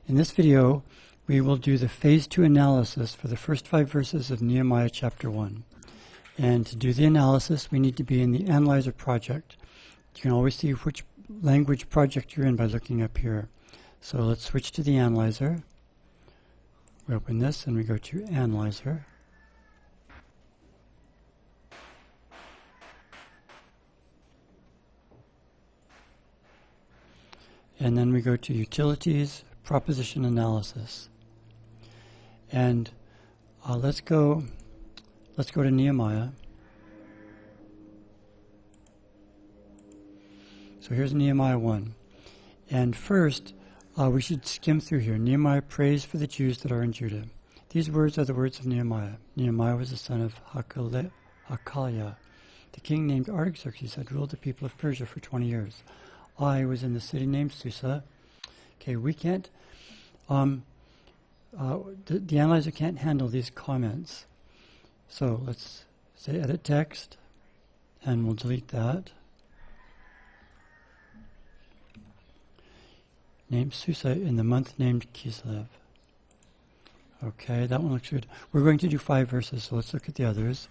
In this video, we will do the Phase 2 analysis for the first 5 verses of Nehemiah chapter 1. And to do the analysis, we need to be in the Analyzer project. You can always see which language project you're in by looking up here. So let's switch to the Analyzer. We open this and we go to Analyzer. And then we go to Utilities, Proposition Analysis. And let's go to Nehemiah. So here's Nehemiah 1. And first, we should skim through here. Nehemiah prays for the Jews that are in Judah. These words are the words of Nehemiah. Nehemiah was the son of Hakaliah. The king named Artaxerxes had ruled the people of Persia for 20 years. I was in the city named Susa. Okay, we can't, the analyzer can't handle these comments. So let's say edit text, and we'll delete that. Named Susa in the month named Kislev. Okay, that one looks good. We're going to do 5 verses, so let's look at the others.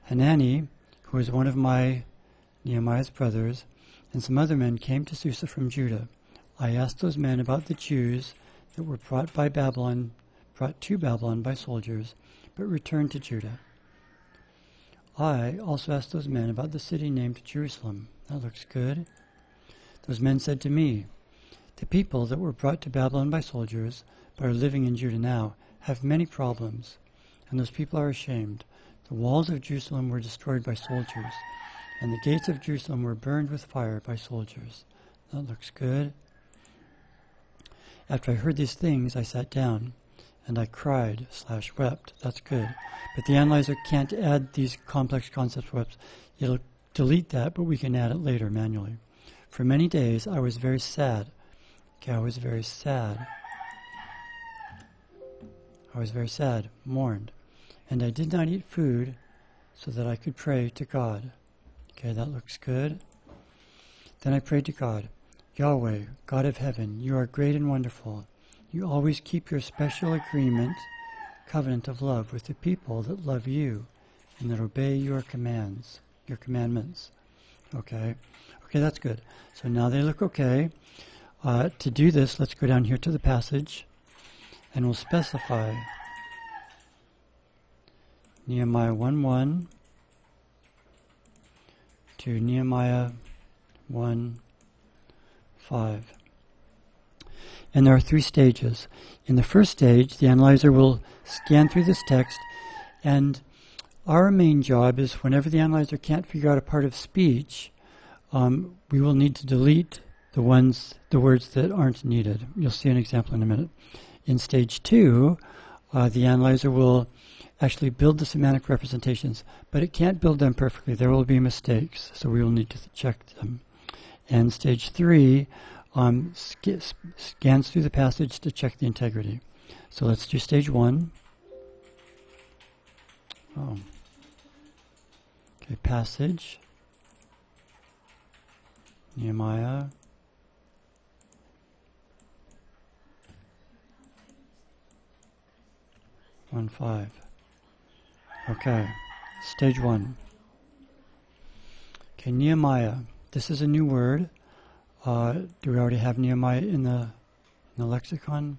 Hanani, who is one of Nehemiah's brothers, and some other men came to Susa from Judah. I asked those men about the Jews that were brought to Babylon by soldiers, but returned to Judah. I also asked those men about the city named Jerusalem. That looks good. Those men said to me, the people that were brought to Babylon by soldiers, but are living in Judah now, have many problems, and those people are ashamed. The walls of Jerusalem were destroyed by soldiers, and the gates of Jerusalem were burned with fire by soldiers. That looks good. After I heard these things, I sat down, and I cried/wept. That's good. But the analyzer can't add these complex concepts wept. It'll delete that, but we can add it later manually. For many days, I was very sad. Okay, I was very sad. Mourned. And I did not eat food so that I could pray to God. Okay, that looks good. Then I prayed to God. Yahweh, God of heaven, you are great and wonderful. You always keep your special covenant of love with the people that love you and that obey your commandments. Okay, that's good. So now they look okay. To do this, let's go down here to the passage and we'll specify Nehemiah 1:1 to Nehemiah 1:5. And there are 3 stages. In the first stage, the analyzer will scan through this text, and our main job is whenever the analyzer can't figure out a part of speech, we will need to delete the words that aren't needed. You'll see an example in a minute. In stage 2, the analyzer will actually build the semantic representations, but it can't build them perfectly. There will be mistakes, so we will need to check them. And stage 3 scans through the passage to check the integrity. So let's do stage 1. Okay, passage. Nehemiah. One 5. Okay, stage 1. Okay, Nehemiah. This is a new word. Do we already have Nehemiah in the lexicon?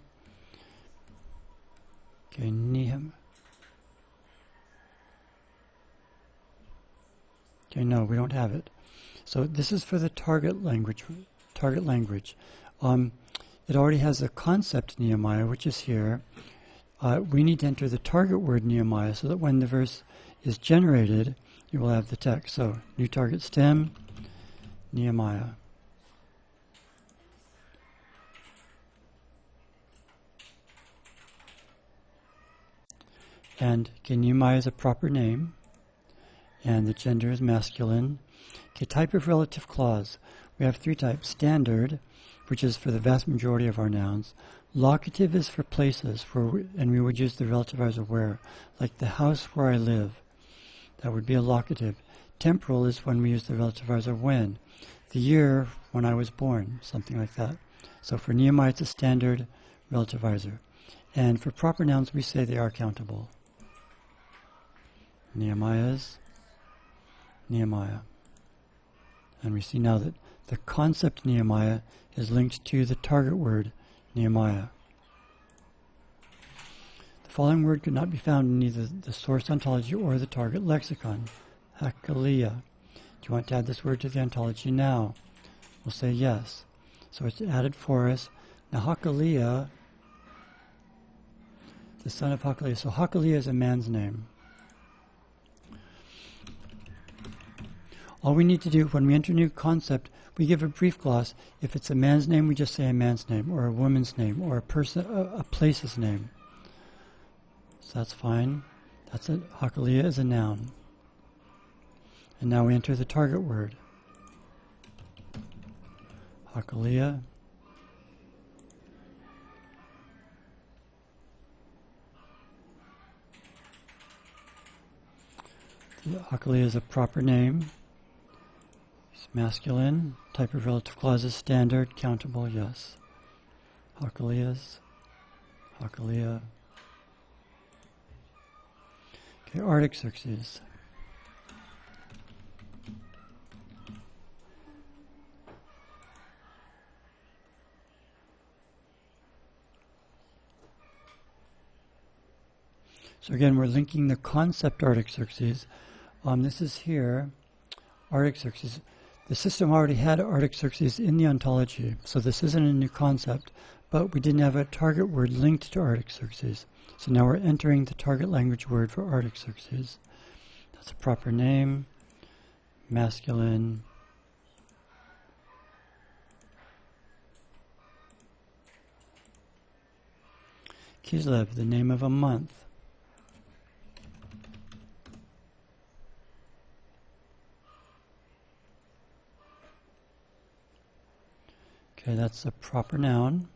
Okay, Nehemiah. Okay, no, we don't have it. So this is for the target language. It already has a concept Nehemiah, which is here. We need to enter the target word Nehemiah so that when the verse is generated, it will have the text. So, new target stem, Nehemiah. And okay, Nehemiah is a proper name, and the gender is masculine. Okay, type of relative clause. We have 3 types. Standard, which is for the vast majority of our nouns. Locative is for places, and we would use the relativizer where, like the house where I live. That would be a locative. Temporal is when we use the relativizer when. The year when I was born, something like that. So for Nehemiah, it's a standard relativizer. And for proper nouns, we say they are countable. Nehemiah's, Nehemiah. And we see now that the concept Nehemiah is linked to the target word Nehemiah. The following word could not be found in either the source ontology or the target lexicon. Hakalia. Do you want to add this word to the ontology now? We'll say yes. So it's added for us. Now Hakalia, the son of Hakalia. So Hakalia is a man's name. All we need to do when we enter a new concept, we give a brief gloss. If it's a man's name, we just say a man's name, or a woman's name, or a place's name. So that's fine. That's it. Hakalia is a noun. And now we enter the target word. Hakalia. Hakalia is a proper name. It's masculine. Type of relative clause is standard. Countable, yes. Hakalias. Hakalia. Okay, Artaxerxes. So again, we're linking the concept Artaxerxes. This is here, Artaxerxes. The system already had Artaxerxes in the ontology, so this isn't a new concept, but we didn't have a target word linked to Artaxerxes. So now we're entering the target language word for Artaxerxes. That's a proper name, masculine. Kislev, the name of a month. Okay, that's a proper noun.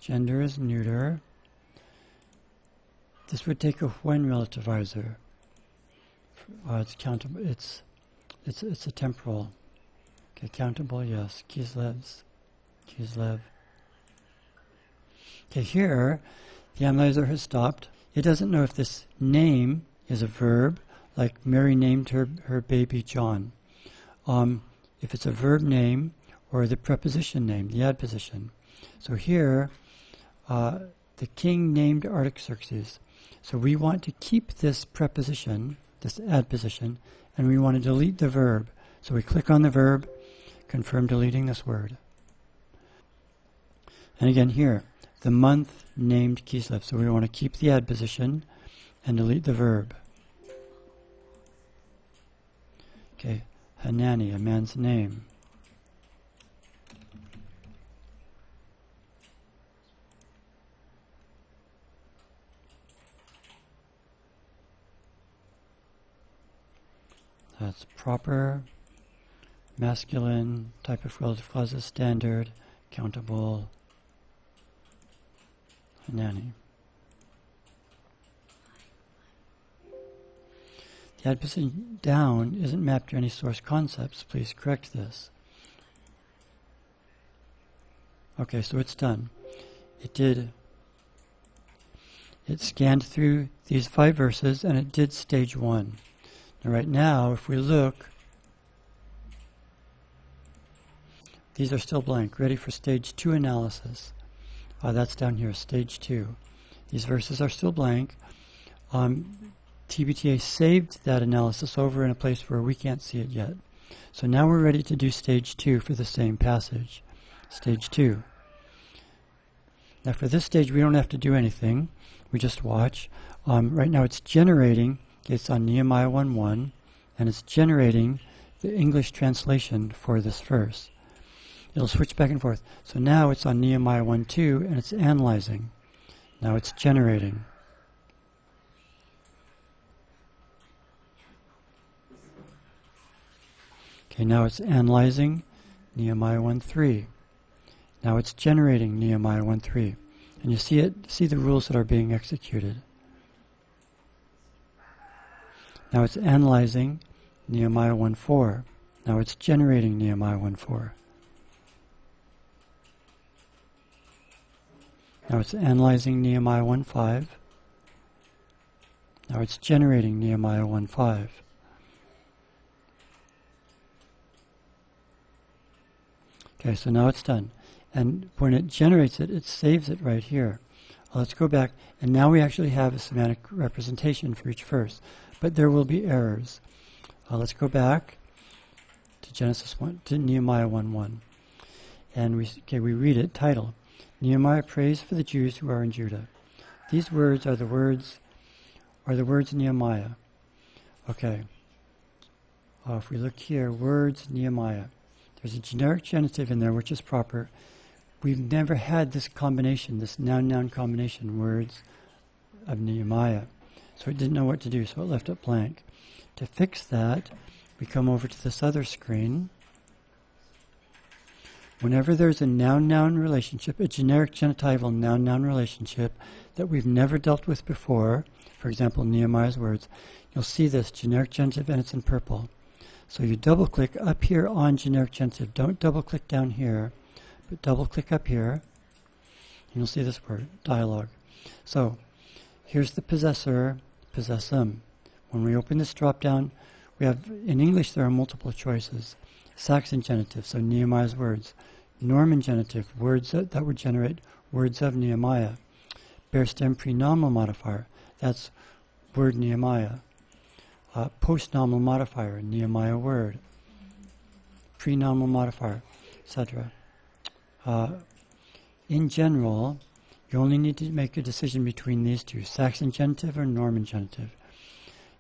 Gender is neuter. This would take a when relativizer. It's countable. It's a temporal. Okay, countable. Yes. Kislevs. Kislev. Okay, here the analyzer has stopped. It doesn't know if this name is a verb, like Mary named her baby John. If it's a verb name, or the preposition name, the adposition. So here, the king named Artaxerxes. So we want to keep this preposition, this adposition, and we want to delete the verb. So we click on the verb, confirm deleting this word. And again here, the month named Kislev. So we want to keep the adposition and delete the verb. Okay, Hanani, a man's name. That's proper, masculine, type of relative clause is standard, countable, Hanani. The adposition down isn't mapped to any source concepts. Please correct this. Okay, so it's done. It scanned through these 5 verses and it did stage 1. Now right now, if we look, these are still blank, ready for stage 2 analysis. That's down here, stage 2. These verses are still blank. TBTA saved that analysis over in a place where we can't see it yet. So now we're ready to do stage 2 for the same passage. Stage 2. Now for this stage, we don't have to do anything. We just watch. Right now it's generating. It's on Nehemiah 1:1, and it's generating the English translation for this verse. It'll switch back and forth. So now it's on Nehemiah 1:2, and it's analyzing. Now it's generating. Okay, now it's analyzing Nehemiah 1:3. Now it's generating Nehemiah 1:3. And you see the rules that are being executed. Now it's analyzing Nehemiah 1:4. Now it's generating Nehemiah 1:4. Now it's analyzing Nehemiah 1:5. Now it's generating Nehemiah 1:5. Okay, so now it's done. And when it generates it, it saves it right here. Let's go back, and now we actually have a semantic representation for each verse. But there will be errors. Let's go back to Nehemiah 1:1. And we read it, title, Nehemiah prays for the Jews who are in Judah. These words are the words of Nehemiah. Okay. If we look here, words Nehemiah. There's a generic genitive in there, which is proper. We've never had this combination, this noun-noun combination, words of Nehemiah. So it didn't know what to do, so it left it blank. To fix that, we come over to this other screen. Whenever there's a noun-noun relationship, a generic genitival noun-noun relationship that we've never dealt with before, for example, Nehemiah's words, you'll see this generic genitive and it's in purple. So you double-click up here on generic genitive. Don't double-click down here, but double-click up here, and you'll see this word, dialogue. So here's the possessor, possessum. When we open this drop-down, we have, in English, there are multiple choices. Saxon genitive, so Nehemiah's words. Norman genitive, words that would generate words of Nehemiah. Bare stem prenominal modifier, that's word Nehemiah. Postnominal modifier, Nehemiah word. Prenominal modifier, etc. In general, you only need to make a decision between these two, Saxon genitive or Norman genitive.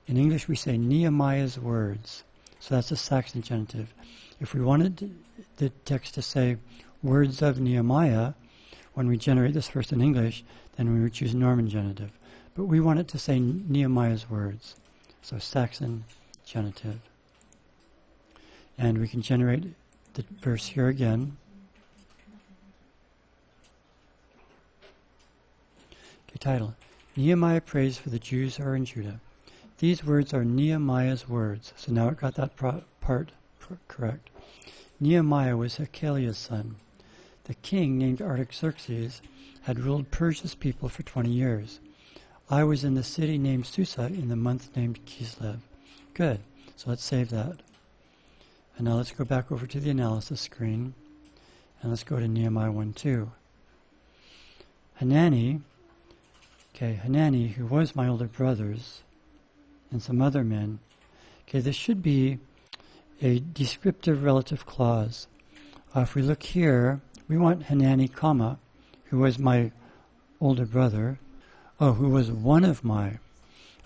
In English, we say Nehemiah's words, so that's a Saxon genitive. If we wanted the text to say words of Nehemiah, when we generate this first in English, then we would choose Norman genitive. But we want it to say Nehemiah's words, so Saxon genitive. And we can generate the verse here again. Okay, title. Nehemiah prays for the Jews who are in Judah. These words are Nehemiah's words. So now it got that part correct. Nehemiah was Hakaliah's son. The king, named Artaxerxes, had ruled Persia's people for 20 years. I was in the city named Susa in the month named Kislev. Good. So let's save that. And now let's go back over to the analysis screen. And let's go to Nehemiah 1:2. Hanani, who was my older brothers, and some other men. Okay, this should be a descriptive relative clause. If we look here, we want Hanani, comma, who was my older brother. Oh, who was one of my.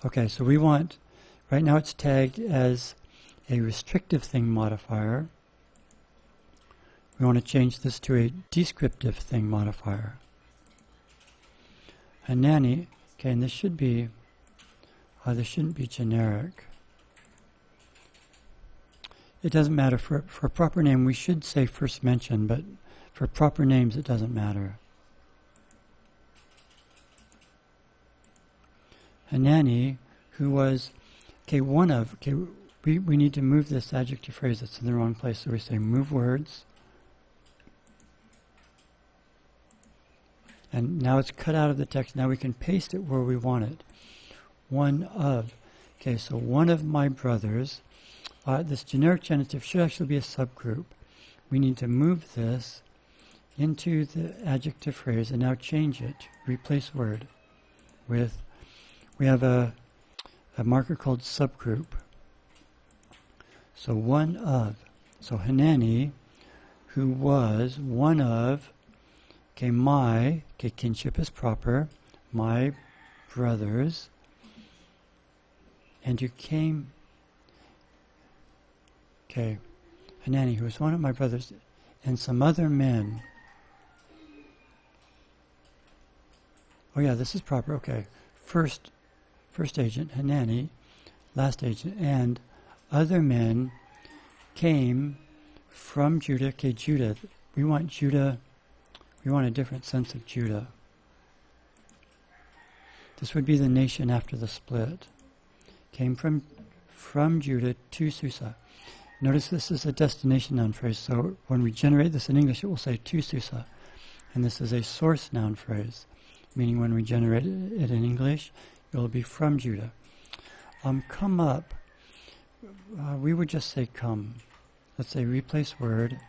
Okay, so we want, right now it's tagged as a restrictive thing modifier. We want to change this to a descriptive thing modifier. Hanani, okay, and this shouldn't be generic. It doesn't matter. For a proper name, we should say first mention, but for proper names, it doesn't matter. Hanani, who was, one of, we need to move this adjective phrase that's in the wrong place, so we say move words. And now it's cut out of the text. Now we can paste it where we want it. One of. Okay, so one of my brothers. This generic genitive should actually be a subgroup. We need to move this into the adjective phrase and now change it. Replace word with, we have a marker called subgroup. So one of. So Hanani, who was one of, kinship is proper, my brothers, and you came, Hanani, who was one of my brothers, and some other men. Oh yeah, this is proper, okay. First agent, Hanani, last agent, and other men came from Judah. Okay, Judah, we want Judah, we want a different sense of Judah. This would be the nation after the split. Came from Judah to Susa. Notice this is a destination noun phrase, so when we generate this in English, it will say to Susa. And this is a source noun phrase, meaning when we generate it in English, it will be from Judah. Come up. We would just say come. Let's say replace word.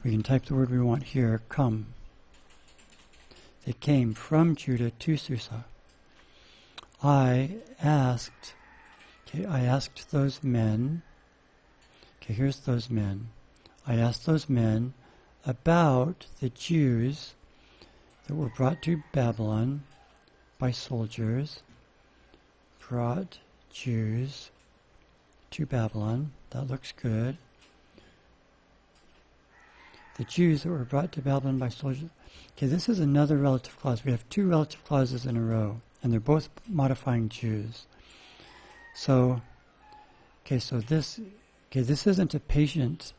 We can type the word we want here, come. They came from Judah to Susa. I asked those men. Okay, here's those men. I asked those men about the Jews that were brought to Babylon by soldiers. Brought Jews to Babylon. That looks good. The Jews that were brought to Babylon by soldiers. Okay, this is another relative clause. We have two relative clauses in a row, and they're both modifying Jews. So this isn't a patient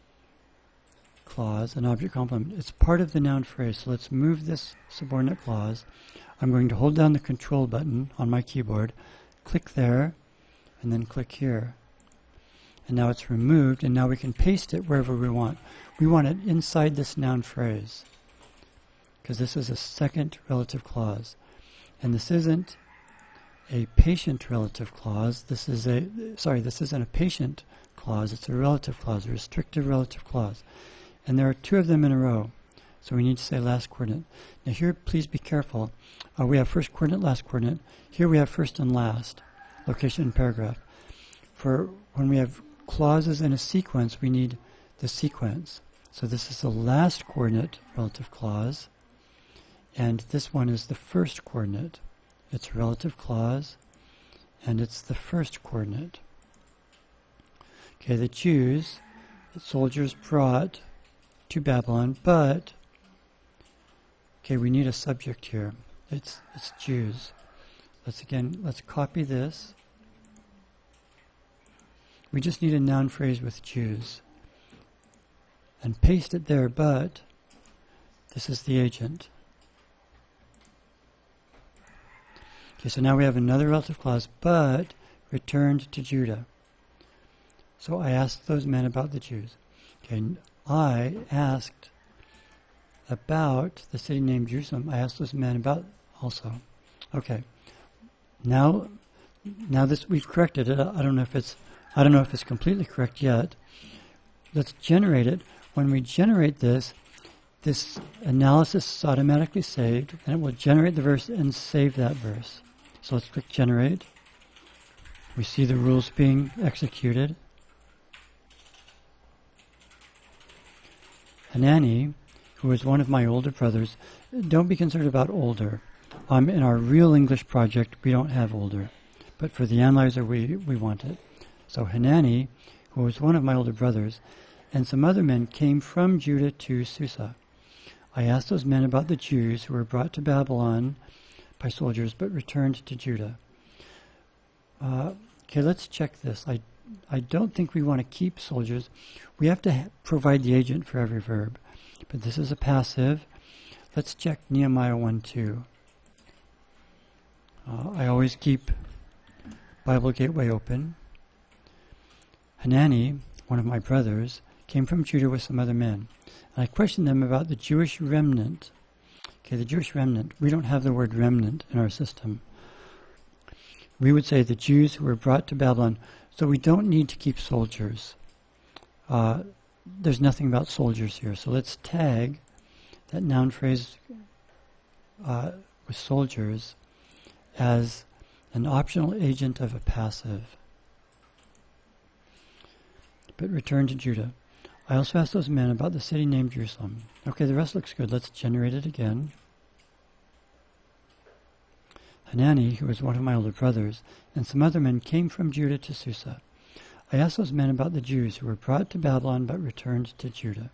clause, an object complement. It's part of the noun phrase. So let's move this subordinate clause. I'm going to hold down the control button on my keyboard, click there, and then click here. And now it's removed, and now we can paste it wherever we want. We want it inside this noun phrase, because this is a second relative clause. And this isn't a patient relative clause. This isn't a patient clause. It's a relative clause, a restrictive relative clause. And there are two of them in a row. So we need to say last coordinate. Now here, please be careful. We have first coordinate, last coordinate. Here we have first and last, location and paragraph. For when we have clauses in a sequence, we need the sequence. So this is the last coordinate relative clause, and this one is the first coordinate. It's a relative clause, and it's the first coordinate. Okay, the Jews, the soldiers brought to Babylon, but, okay, we need a subject here. It's Jews. Let's copy this. We just need a noun phrase with Jews. And paste it there, but this is the agent. Okay, so now we have another relative clause, but returned to Judah. So I asked those men about the Jews. Okay, I asked about the city named Jerusalem. I asked those men about also. Okay, now this we've corrected it. I don't know if it's completely correct yet. Let's generate it. When we generate this analysis is automatically saved, and it will generate the verse and save that verse. So let's click Generate. We see the rules being executed. Hanani, who is one of my older brothers, don't be concerned about older. In our real English project, we don't have older, but for the analyzer, we want it. So Hanani, who was one of my older brothers, and some other men came from Judah to Susa. I asked those men about the Jews who were brought to Babylon by soldiers but returned to Judah. Okay, let's check this. I don't think we want to keep soldiers. We have to provide the agent for every verb, but this is a passive. Let's check Nehemiah 1:2. I always keep Bible Gateway open. Hanani, one of my brothers, came from Judah with some other men. And I questioned them about the Jewish remnant. Okay, the Jewish remnant. We don't have the word remnant in our system. We would say the Jews who were brought to Babylon. So we don't need to keep soldiers. There's nothing about soldiers here. So let's tag that noun phrase with soldiers as an optional agent of a passive. But return to Judah. I also asked those men about the city named Jerusalem. Okay, the rest looks good. Let's generate it again. Hanani, who was one of my older brothers, and some other men came from Judah to Susa. I asked those men about the Jews who were brought to Babylon but returned to Judah.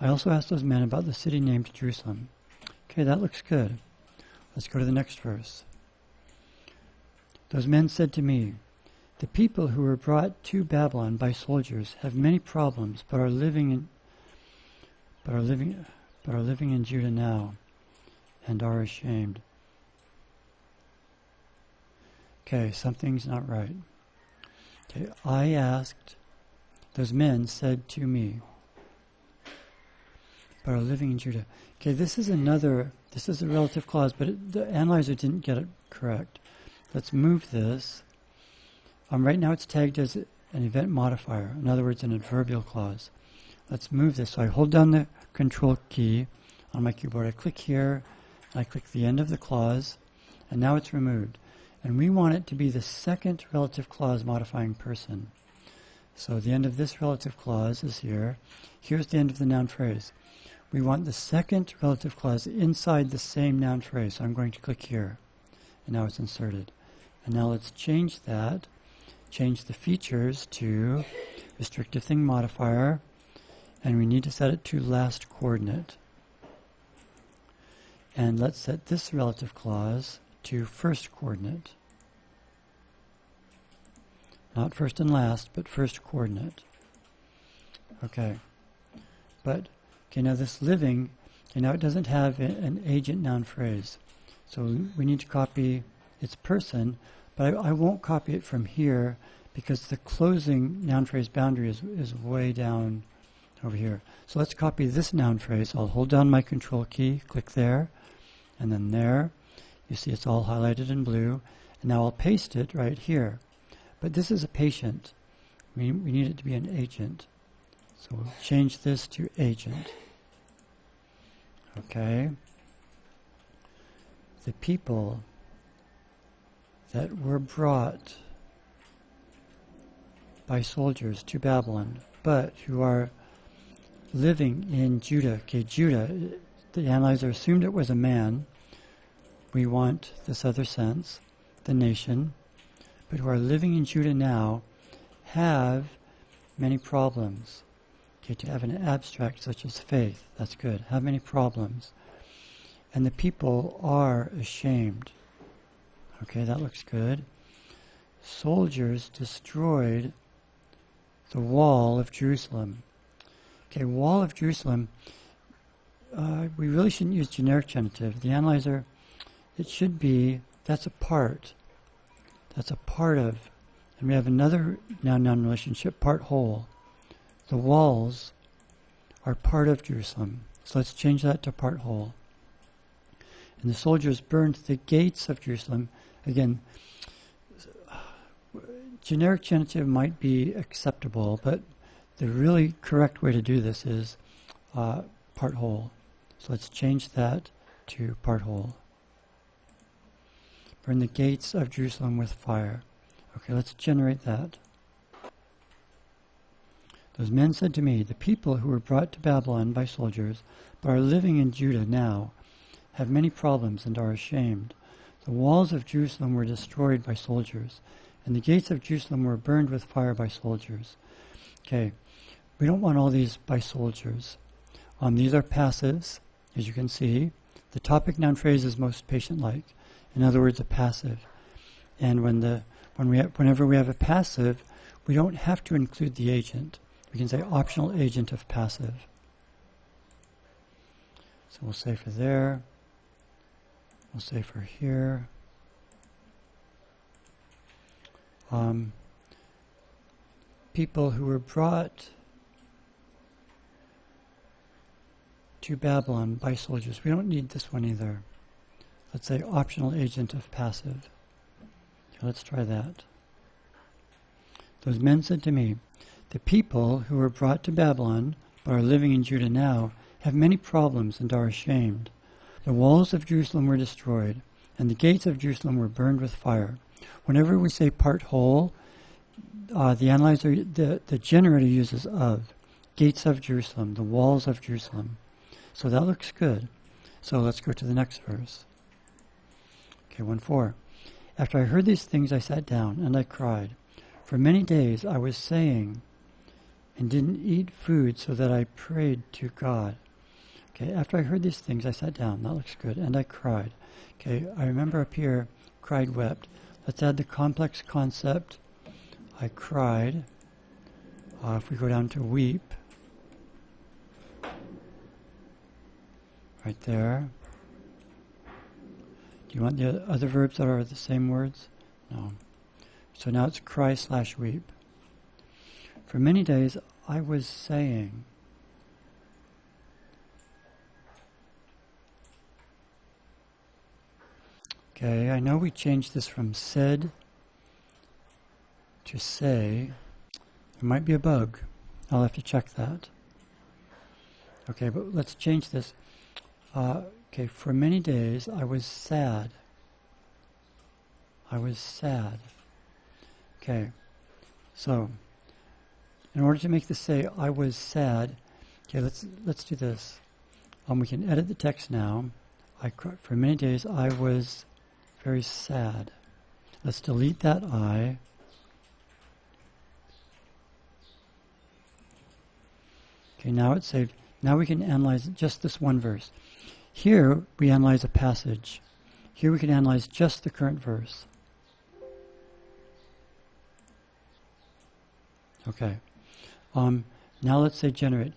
I also asked those men about the city named Jerusalem. Okay, that looks good. Let's go to the next verse. Those men said to me, the people who were brought to Babylon by soldiers have many problems, but are living in Judah now, and are ashamed. Okay, something's not right. Okay, I asked. Those men said to me. but are living in Judah. Okay, this is a relative clause, but the analyzer didn't get it correct. Let's move this. Right now it's tagged as an event modifier, in other words, an adverbial clause. Let's move this. So I hold down the Control key on my keyboard. I click here, and I click the end of the clause, and now it's removed. And we want it to be the second relative clause modifying person. So the end of this relative clause is here. Here's the end of the noun phrase. We want the second relative clause inside the same noun phrase. So I'm going to click here, and now it's inserted. And now let's change that. Change the features to restrictive thing modifier, and we need to set it to last coordinate. And let's set this relative clause to first coordinate. Not first and last, but first coordinate. Okay. But, okay, now this living, okay, now it doesn't have an agent noun phrase. So we need to copy its person, but I won't copy it from here because the closing noun phrase boundary is way down over here. So let's copy this noun phrase. I'll hold down my Control key, click there, and then there. You see it's all highlighted in blue. And now I'll paste it right here. But this is a patient. We need it to be an agent. So we'll change this to agent. Okay. The people that were brought by soldiers to Babylon, but who are living in Judah. Okay, Judah, the analyzer assumed it was a man. We want this other sense, the nation, but who are living in Judah now have many problems. Okay, to have an abstract such as faith, that's good. Have many problems. And the people are ashamed. Okay, that looks good. Soldiers destroyed the wall of Jerusalem. Okay, wall of Jerusalem, we really shouldn't use generic genitive. The analyzer, it should be, that's a part. That's a part of, and we have another noun-noun relationship, part whole. The walls are part of Jerusalem. So let's change that to part whole. And the soldiers burned the gates of Jerusalem. Again, generic genitive might be acceptable, but the really correct way to do this is part whole. So let's change that to part whole. Burn the gates of Jerusalem with fire. Okay, let's generate that. Those men said to me, the people who were brought to Babylon by soldiers, but are living in Judah now, have many problems and are ashamed. The walls of Jerusalem were destroyed by soldiers, and the gates of Jerusalem were burned with fire by soldiers. Okay, we don't want all these by soldiers. These are passives, as you can see. The topic noun phrase is most patient-like. In other words, a passive. And whenever we have a passive, we don't have to include the agent. We can say optional agent of passive. So we'll say for there. We'll say for here. People who were brought to Babylon by soldiers. We don't need this one either. Let's say optional agent of passive. Okay, let's try that. Those men said to me, the people who were brought to Babylon but are living in Judah now have many problems and are ashamed. The walls of Jerusalem were destroyed, and the gates of Jerusalem were burned with fire. Whenever we say part whole, the analyzer, the generator uses of. Gates of Jerusalem, the walls of Jerusalem. So that looks good. So let's go to the next verse. Okay, 1:4. After I heard these things, I sat down, and I cried. For many days I was saying, and didn't eat food, so that I prayed to God. Okay, after I heard these things, I sat down. That looks good. And I cried. Okay, I remember up here, cried, wept. Let's add the complex concept. I cried. If we go down to weep, right there. Do you want the other verbs that are the same words? No. So now it's cry/weep. For many days I was saying, Okay, I know we changed this from said to say. There might be a bug. I'll have to check that. Okay, but let's change this. Okay, for many days I was sad. I was sad. Okay, so in order to make this say I was sad, okay, let's do this. We can edit the text now. For many days I was very sad. Let's delete that I. Okay, now it's saved. Now we can analyze just this one verse. Here we analyze a passage. Here we can analyze just the current verse. Okay. Now let's say generate.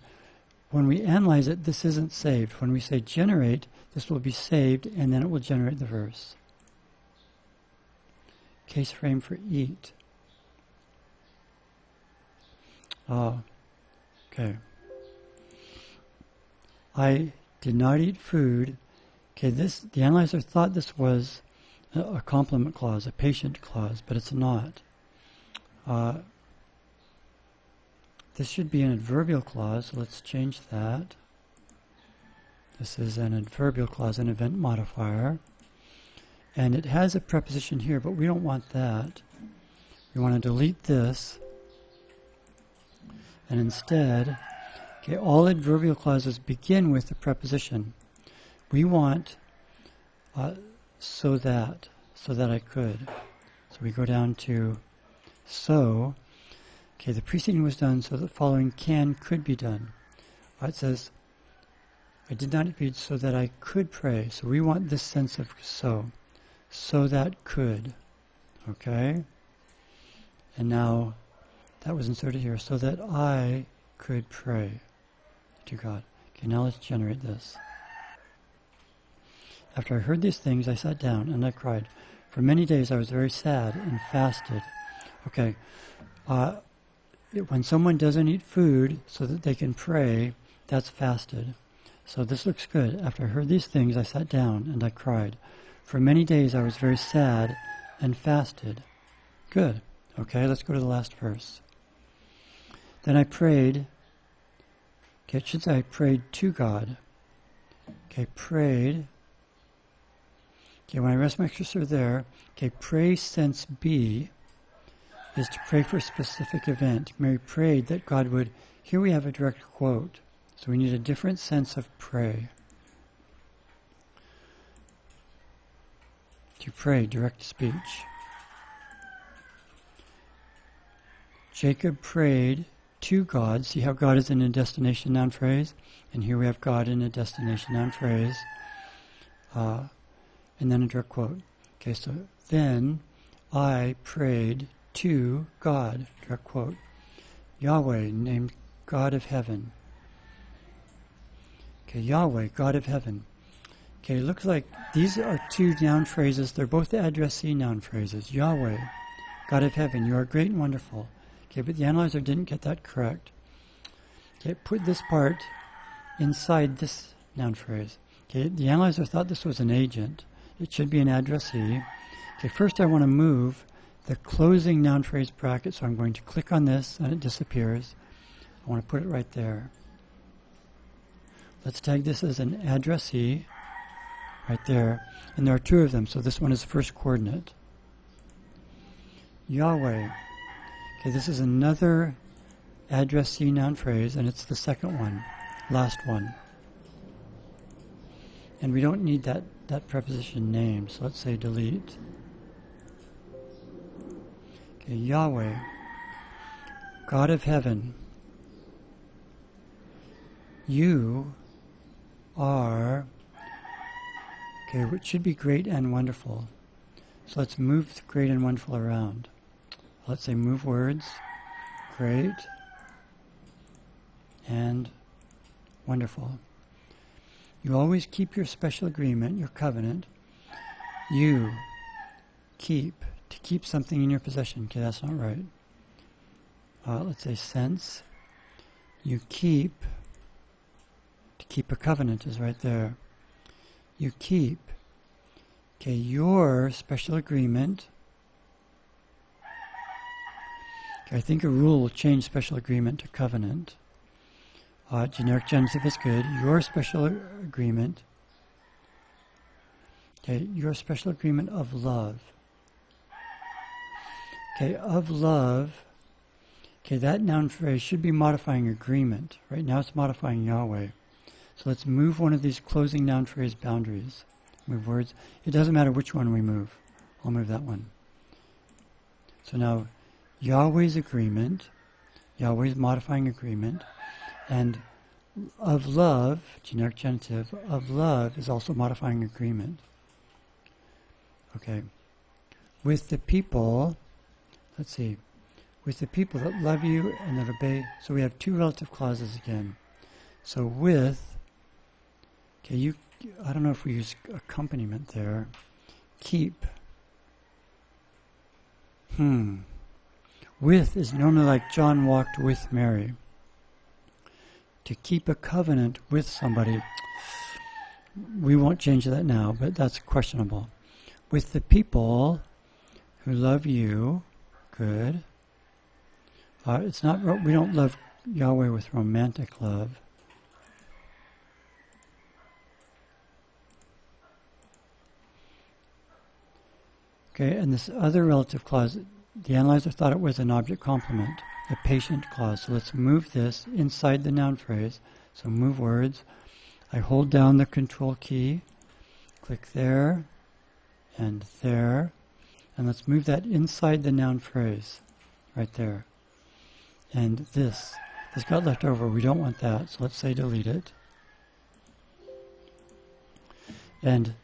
When we analyze it, this isn't saved. When we say generate, this will be saved, and then it will generate the verse. Case frame for eat. Okay. I did not eat food. Okay, the analyzer thought this was a complement clause, a patient clause, but it's not. This should be an adverbial clause, so let's change that. This is an adverbial clause, an event modifier. And it has a preposition here, but we don't want that. We want to delete this. And instead, okay, all adverbial clauses begin with a preposition. We want so that I could. So we go down to so. Okay, the preceding was done, so the following could be done. It says, I did not eat so that I could pray. So we want this sense of so that could. Okay? And now that was inserted here, so that I could pray to God. Okay, now let's generate this. After I heard these things, I sat down and I cried. For many days I was very sad and fasted. Okay, when someone doesn't eat food so that they can pray, that's fasted. So this looks good. After I heard these things, I sat down and I cried. For many days I was very sad and fasted. Good. Okay, let's go to the last verse. Then I prayed. Okay, it should say I prayed to God. Okay, prayed. Okay, when I rest my cursor there, okay, pray sense B is to pray for a specific event. Mary prayed that God would, here we have a direct quote, so we need a different sense of pray. To pray, direct speech. Jacob prayed to God. See how God is in a destination noun phrase? And here we have God in a destination noun phrase. And then a direct quote. Okay, so then I prayed to God, direct quote. Yahweh, named God of heaven. Okay, Yahweh, God of heaven. Okay, it looks like these are two noun phrases. They're both addressee noun phrases. Yahweh, God of heaven, you are great and wonderful. Okay, but the analyzer didn't get that correct. Okay, put this part inside this noun phrase. Okay, the analyzer thought this was an agent. It should be an addressee. Okay, first I want to move the closing noun phrase bracket, so I'm going to click on this and it disappears. I want to put it right there. Let's tag this as an addressee right there. And there are two of them, so this one is first coordinate. Yahweh. Okay, this is another addressee noun phrase, and it's the second one, last one. And we don't need that preposition name, so let's say delete. Okay, Yahweh, God of heaven, you are, okay, which should be great and wonderful. So let's move great and wonderful around. Let's say move words, great and wonderful. You always keep your special agreement, your covenant. You keep, to keep something in your possession. Okay, that's not right. Let's say sense. You keep, to keep a covenant is right there. You keep Okay, your special agreement. Okay, I think a rule will change special agreement to covenant. Generic genitive is good. Your special agreement. Okay, your special agreement of love. Okay, of love. Okay, that noun phrase should be modifying agreement. Right now it's modifying Yahweh. So let's move one of these closing noun phrase boundaries. Move words. It doesn't matter which one we move. I'll move that one. So now Yahweh's agreement, Yahweh's modifying agreement, and of love, generic genitive, of love is also modifying agreement. Okay. With the people, let's see, with the people that love you and that obey. So we have two relative clauses again. So with, okay, I don't know if we use accompaniment there. Keep. With is normally like John walked with Mary. To keep a covenant with somebody, we won't change that now, but that's questionable. With the people who love you, good. It's not. We don't love Yahweh with romantic love. Okay, and this other relative clause, the analyzer thought it was an object complement, a patient clause. So let's move this inside the noun phrase. So move words. I hold down the control key, click there, and there, and let's move that inside the noun phrase, right there. And this got left over. We don't want that, so let's say delete it. And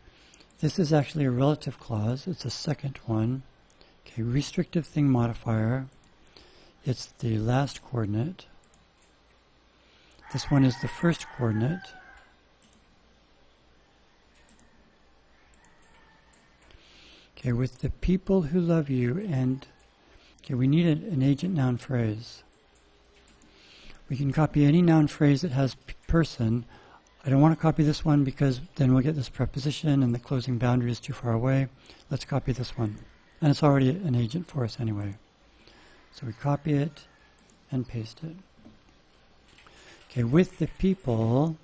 this is actually a relative clause. It's a second one. Okay, restrictive thing modifier. It's the last coordinate. This one is the first coordinate. Okay, with the people who love you, and okay, we need an agent noun phrase. We can copy any noun phrase that has person. I don't want to copy this one because then we'll get this preposition and the closing boundary is too far away. Let's copy this one. And it's already an agent for us anyway. So we copy it and paste it. Okay, with the people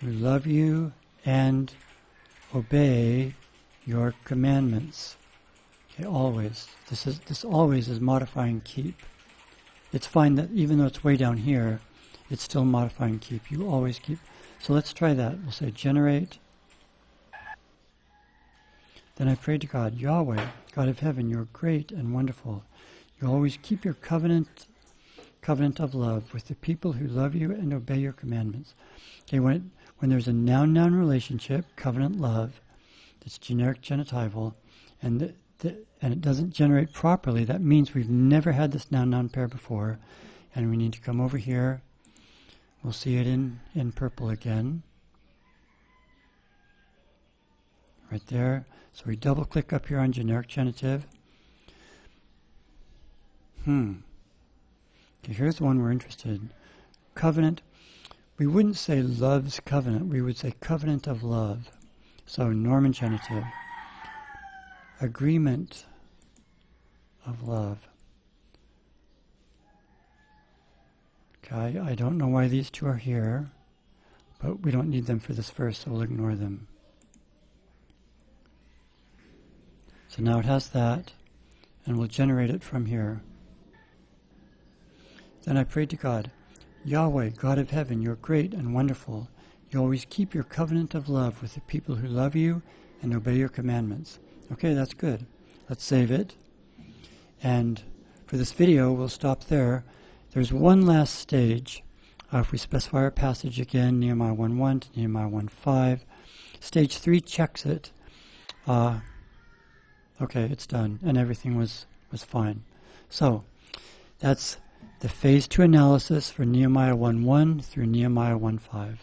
who love you and obey your commandments. Okay, always. This always is modifying keep. It's fine that even though it's way down here, it's still modifying keep. You always keep. So let's try that. We'll say generate. Then I prayed to God, Yahweh, God of heaven, you're great and wonderful. You always keep your covenant of love with the people who love you and obey your commandments. Okay, when there's a noun-noun relationship, covenant love, that's generic genitival, and it doesn't generate properly, that means we've never had this noun-noun pair before, and we need to come over here. We'll see it in purple again. Right there. So we double click up here on generic genitive. Okay, here's the one we're interested in. Covenant. We wouldn't say love's covenant. We would say covenant of love. So Norman genitive. Agreement of love. Okay, I don't know why these two are here, but we don't need them for this verse, so we'll ignore them. So now it has that, and we'll generate it from here. Then I prayed to God, Yahweh, God of heaven, you're great and wonderful. You always keep your covenant of love with the people who love you and obey your commandments. Okay, that's good. Let's save it. And for this video, we'll stop there. There's one last stage. If we specify our passage again, Nehemiah 1:1 to Nehemiah 1:5. Stage 3 checks it. Okay, it's done, and everything was fine. So that's the phase 2 analysis for Nehemiah 1:1 through Nehemiah 1:5.